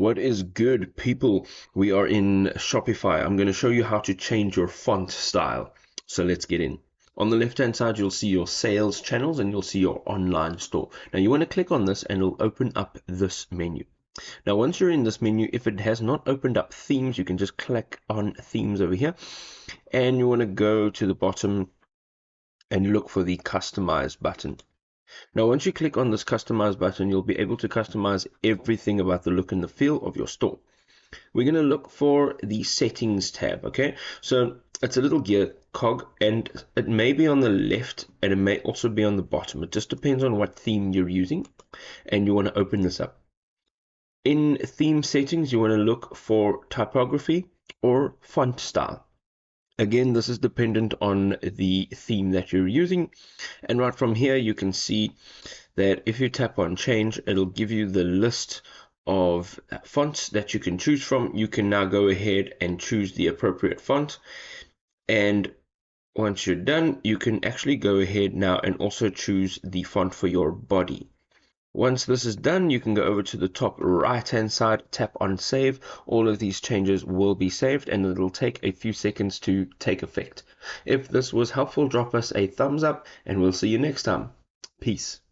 What is good, people? We are in Shopify. I'm going to show you how to change your font style. So let's get in. On the left-hand side, you'll see your sales channels and you'll see your online store. Now you want to click on this and it'll open up this menu. Now, once you're in this menu, if it has not opened up themes, you can just click on themes over here. And you want to go to the bottom and look for the customize button. Now, once you click on this customize button, you'll be able to customize everything about the look and the feel of your store. We're going to look for the settings tab, okay? So it's a little gear cog, and it may be on the left and it may also be on the bottom. It just depends on what theme you're using, and you want to open this up. In theme settings, you want to look for typography or font style. Again, this is dependent on the theme that you're using. And right from here, you can see that if you tap on change, it'll give you the list of fonts that you can choose from. You can now go ahead and choose the appropriate font. And once you're done, you can actually go ahead now and also choose the font for your body. Once this is done, you can go over to the top right hand side, tap on save. All of these changes will be saved and it'll take a few seconds to take effect. If this was helpful, drop us a thumbs up and we'll see you next time. Peace.